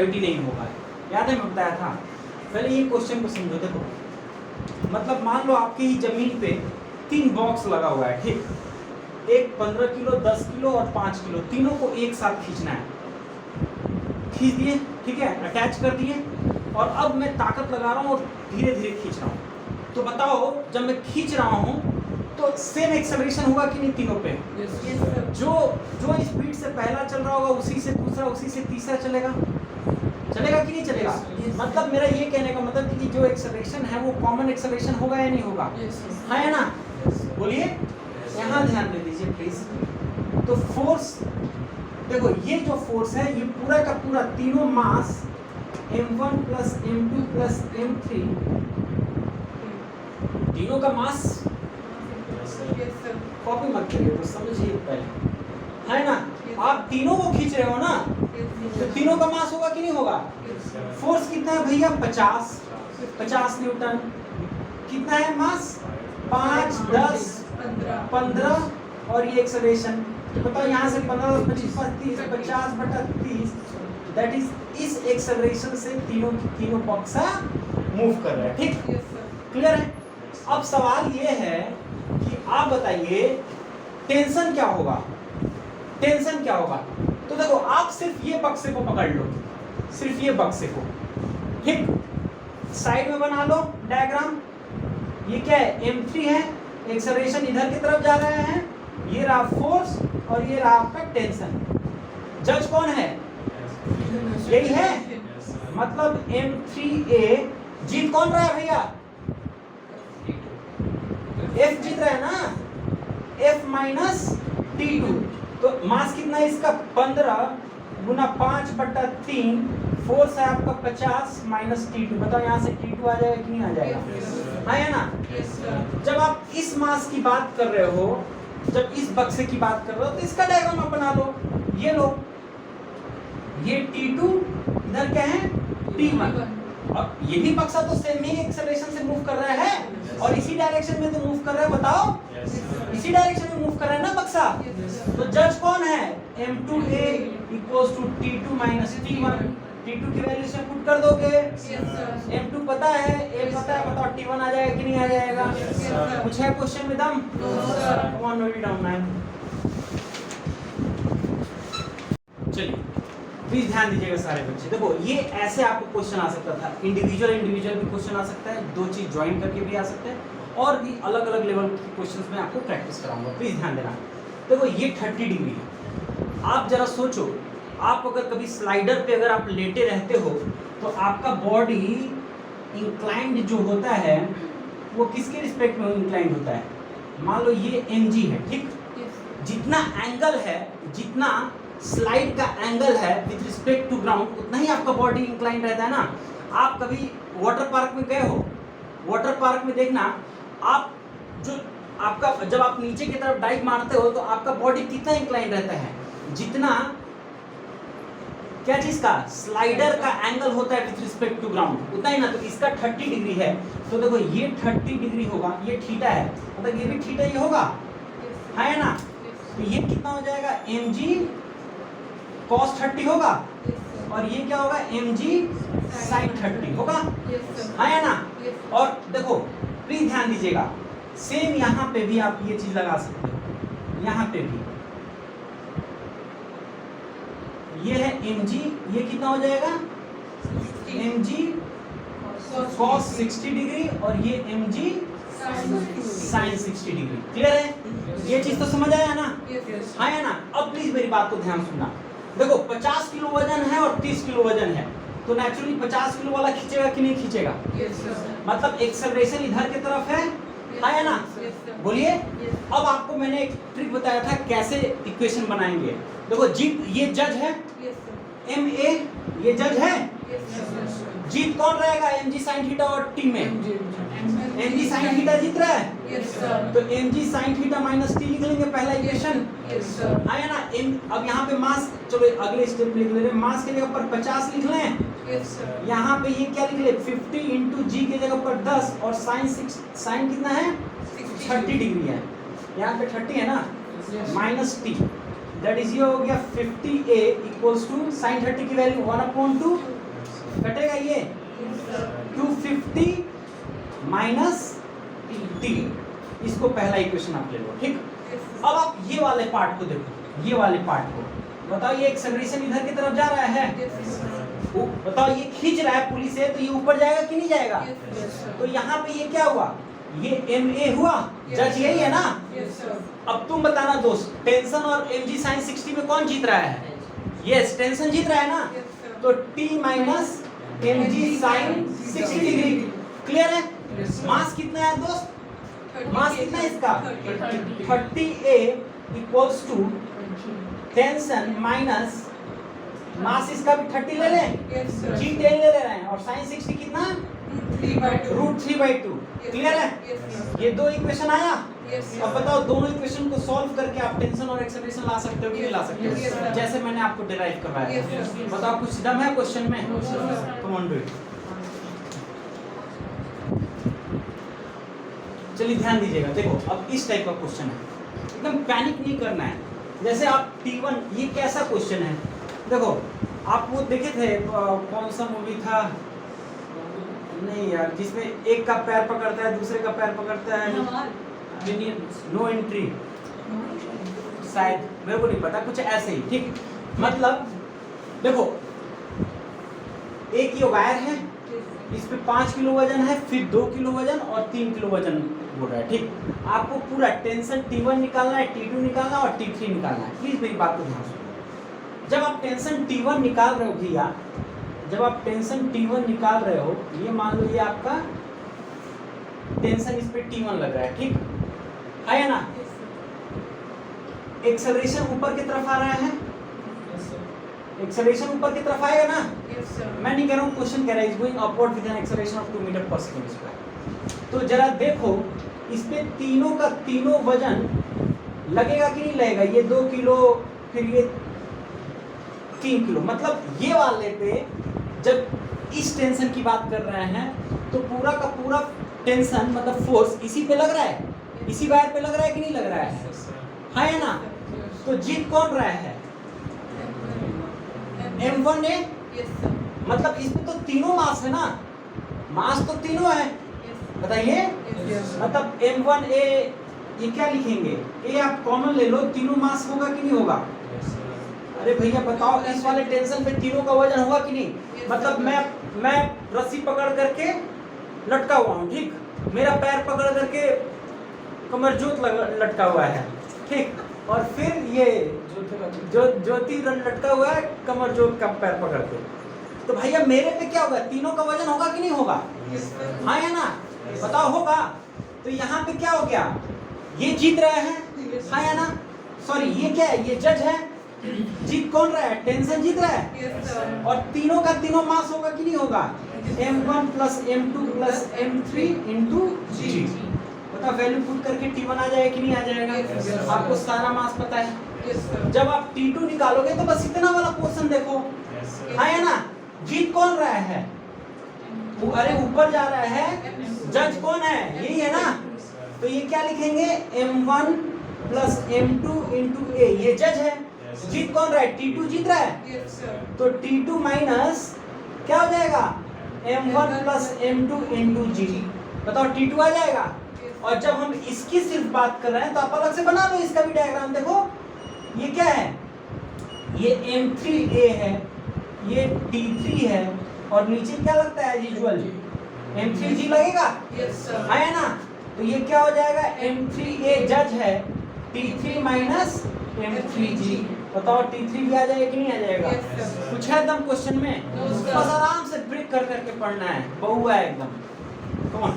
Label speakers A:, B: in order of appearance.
A: Gravity नहीं होगा। याद है मैं बताया था। पहले ये क्वेश्चन को समझो। देखो मतलब मान लो आपकी ही जमीन पे 3 बॉक्स लगा हुआ है, ठीक, एक 15 किलो, 10 किलो और 5 किलो, तीनों को एक साथ खींचना है। खींच दिए, ठीक है, अटैच कर दिए, और अब मैं ताकत लगा रहा हूँ और धीरे धीरे खींच रहा हूँ। तो बताओ जब मैं खींच रहा हूँ तो सेम एक्सेलरेशन होगा कि नहीं तीनों पे? जो स्पीड से पहला चल रहा होगा उसी से दूसरा, उसी से तीसरा चलेगा कि नहीं चलेगा? मतलब मेरा ये कहने का मतलब कि जो एक्सेलरेशन है वो कॉमन एक्सेलरेशन होगा या नहीं होगा? है ना? बोलिए, यहाँ ध्यान दे दीजिए प्लीज। तो फोर्स देखो, ये जो फोर्स है ये पूरा का पूरा तीनों मास m1 plus m2 plus m3, तीनों का मास, कॉपी मत करिए तो समझिए पहले, है ना? आप तीनों को खींच रहे हो ना, तो तीनों का मास होगा कि नहीं होगा? फोर्स कितना है भैया? 50 न्यूटन। कितना है मास? 5, 10, 15 और ये एक्सेलरेशन। बताओ यहाँ से 15, 25, 30, 50/30, दैट इज इस एक्सेलरेशन से तीनों बक्सा मूव कर रहे हैं, ठीक? क्लियर है? अब सवाल ये है कि आप बताइए टेंशन क्या होगा? टेंशन क्या होगा? तो देखो आप सिर्फ ये बक्से को पकड़ लो, सिर्फ ये बक्से को, ठीक? साइड में बना लो डायग्राम। ये क्या है? m3 है, एक्सेलरेशन इधर की तरफ जा रहे हैं, ये रहा फोर्स और ये रहा आपका टेंशन। जज कौन है? यही है। मतलब m3a जीत कौन रहा है भैया? F जीत रहा है ना, F माइनस T2। तो मास कितना है इसका? 15 गुना 5/3, फोर्स है आपका 50 माइनस T2। बताओ यहाँ से T2 आ जाएगा कि नहीं आ जाएगा? है ना? जब आप इस मास की बात कर रहे हो, जब इस बक्से की बात कर रहे हो, तो इसका डायग्राम आप बना लो। ये लो, ये T2, इधर क्या है? T1। और ये भी बक्सा तो सेम ही एक्सेलरेशन से मूव कर रहा है और इसी डायरेक्शन में तो मूव कर रहा है। बताओ, इसी डायरेक्शन में मूव कर रहा है ना बक्सा। तो जज कौन है? m2a equals to T2 minus T1। T2 की वैल्यू से पुट कर दोगे, m2 पता है, a पता है, बताओ T1 आ जाएगा कि नहीं आ जाएगा? कुछ है क्वेश्चन में दम? Come on, note it down man. चलिए प्लीज ध्यान दीजिएगा सारे बच्चे। देखो ये ऐसे आपको क्वेश्चन आ सकता था, इंडिविजुअल भी क्वेश्चन आ सकता है, दो चीज ज्वाइन करके भी आ सकता है, और भी अलग अलग लेवल के क्वेश्चंस में आपको प्रैक्टिस कराऊंगा। प्लीज ध्यान देना। देखो ये 30 डिग्री है। आप जरा सोचो, आप अगर कभी स्लाइडर पे अगर आप लेटे रहते हो तो आपका बॉडी इंक्लाइंड जो होता है वो किसके रिस्पेक्ट में इंक्लाइंड होता है? मान लो ये mg है, ठीक? जितना एंगल है, जितना स्लाइड का एंगल है विद रिस्पेक्ट टू ग्राउंड, उतना ही आपका बॉडी इंक्लाइंड रहता है ना। आप कभी वाटर पार्क में गए हो? वाटर पार्क में देखना, आप जो आपका जब आप नीचे की तरफ डाइव मारते हो तो आपका बॉडी कितना इंक्लाइंड रहता है? जितना क्या चीज का स्लाइडर का एंगल होता है विद रिस्पेक्ट टू ग्राउंड, उतना ही ना। तो इसका 30 डिग्री है, तो देखो ये 30 डिग्री होगा, ये थीटा है, मतलब ये भी थीटा ही होगा, है ना? तो ये कितना हो जाएगा? mg cos 30 होगा, और ये क्या होगा? mg sin 30 होगा, है ना? और देखो प्लीज ध्यान दीजिएगा, सेम यहाँ पे भी आप ये चीज लगा सकते हो। यहाँ पे भी ये है mg, ये कितना हो जाएगा? mg cos 60 डिग्री और ये mg sin 60 डिग्री। क्लियर है? ये चीज तो समझ आया ना? है ना? अब प्लीज मेरी बात को ध्यान सुनना। देखो 50 किलो वजन है और 30 किलो वजन है, तो नेचुरली 50 किलो वाला खींचेगा कि नहीं खींचेगा? मतलब एक्सेलरेशन इधर की तरफ है ना? बोलिए। अब आपको मैंने एक ट्रिक बताया था कैसे इक्वेशन बनाएंगे। देखो जीत, ये जज है ma, ये जज है। जीत कौन रहेगा? mg sin थीटा और t में mg sin थीटा जीत रहा है, तो mg sin theta minus t लिख लेंगे पहला इक्वेशन, है ना? अब यहाँ पे मास, चलो अगले स्टेप लिख ले रहे हैं, मास के जगह पर 50 लिख लें, यहाँ पे ये क्या लिख ले? 50 इंटू जी के जगह पर 10, और साइन कितना है? 30 डिग्री है, यहाँ पे 30 है ना, माइनस टी। दैट इज ये हो गया 50A इक्वल्स टू sin 30 की वैल्यू 1/2 कटेगा ये 250 माइनस t। इसको पहला इक्वेशन आप ले लो, ठीक। अब आप ये वाले पार्ट को देखो, ये वाले पार्ट को बताओ, ये एक्सेलरेशन इधर की तरफ जा रहा है, बताओ ये खींच रहा है पुली से, तो ये ऊपर जाएगा कि नहीं जाएगा? तो यहाँ पे ये क्या हुआ, ये MA हुआ, जज यही है ना? अब तुम बताना दोस्त, टेंशन और mg sin 60 में कौन जीत रहा है? यस, टेंशन जीत रहा है ना? तो t minus mg sin 60 degree. Clear है? मास कितना है दोस्त? मास कितना है इसका? 30A equals to tension minus mass इसका भी 30 ले लें, g 10 ले रहे हैं, और sin 60 कितना? √3/2। क्लियर है? ये दो इक्वेशन आया। अब बताओ दोनों इक्वेशन को सॉल्व करके आप टेंशन और एक्सेलरेशन ला सकते हो कि नहीं ला सकते हो? जैसे मैंने आपको डिराइव करवाया। बताओ कुछ दम है क्वेश्चन में? Come on do it. चलिए ध्यान दीजिएगा, देखो अब इस टाइप का क्वेश्चन है, एकदम पैनिक नहीं करना है। जैसे आप T1, ये कैसा क्वेश्चन है? देखो आप वो देखे थे कौन सा मूवी था, नहीं यार, जिसमें एक का पैर पकड़ता है दूसरे का पैर पकड़ता है, नो एंट्री, शायद, मेरे को नहीं पता, कुछ ऐसे ही, ठीक। मतलब देखो एक ये वायर है, इस पे 5 किलो वजन है, फिर 2 किलो वजन और 3 किलो वजन बोल रहा है, ठीक। आपको पूरा टेंशन T1 निकालना है, T2 निकालना है और T3 निकालना है। प्लीज मेरी बात को ध्यान सुनो। जब आप टेंशन T1 निकाल रहे हो भैया, जब आप टेंशन T1 निकाल रहे हो, ये मान लो ये आपका टेंशन इस पे T1 लग रहा है, ठीक है ना? एक्सेलरेशन ऊपर की तरफ आ रहा है, एक्सेलरेशन ऊपर की तरफ आएगा ना? मैं नहीं कह रहा हूँ, क्वेश्चन कह रहा है is going upward with an acceleration of 2 metre per second square. तो जरा देखो इस पे तीनों का तीनों वजन लगेगा कि नहीं लगेगा? ये 2 किलो, फिर ये 3 किलो, मतलब ये वाले पे जब इस टेंशन की बात कर रहे हैं तो पूरा का पूरा टेंशन मतलब फोर्स इसी पे लग रहा है, इसी वायर पे लग रहा है कि नहीं लग रहा है ना? तो जीत कौन रहा है? M1A, मतलब इसमें तो तीनों मास है ना, मास तो तीनों है, बताइए। मतलब M1A, ये क्या लिखेंगे? A आप कॉमन ले लो, तीनों मास होगा कि नहीं होगा? अरे भैया बताओ, इस वाले टेंशन पे तीनों का वजन होगा कि नहीं? मतलब मैं रस्सी पकड़ करके लटका हुआ हूँ, ठीक, मेरा पैर पकड़ करके कमरजोत लटका हुआ है, ठीक, और फिर ये ज्योति लटका हुआ है कमरजोत का पैर पकड़ के, तो भैया मेरे पे क्या होगा? तीनों का वजन होगा कि नहीं होगा? हाँ या ना? बताओ होगा। तो यहाँ पे क्या हो गया? ये जीत रहा है, हाँ या ना? सॉरी, ये क्या है? ये जज है। जीत कौन रहा है? टेंशन जीत रहा है। और तीनों का तीनों मास होगा कि नहीं होगा? M1 plus M2 plus M3 into G। बताओ वैल्यू पुट करके T1 आ जाएगा कि नहीं आ जाएगा? आपको सारा मास पता है। जब आप T2 निकालोगे तो बस इतना वाला पोर्शन देखो, हाँ या ना? जीत कौन रहा है? अरे ऊपर जा रहा है, जज कौन है? यही है ना? तो ये क्या लिखेंगे? M1 plus M2 into A, ये जज है। जीत कौन रहा है? T2 जीत रहा है। तो T2 माइनस क्या हो जाएगा? M1 plus M2 into G। बताओ T2 आ जाएगा। और जब हम इसकी सिर्फ बात कर रहे हैं तो आप अलग से बना लो इसका भी डायग्राम। देखो ये क्या है? ये M3A है, ये T3 है, और नीचे क्या लगता है? यूजुअल M3G लगेगा, है ना? तो ये क्या हो जाएगा? M3A जज है, T3 माइनस M3G। बताओ T3 भी आ जाएगा कि नहीं आ जाएगा? कुछ है एकदम क्वेश्चन में? बस आराम से ब्रेक कर करके पढ़ना है, बहुआ है एकदम। कौन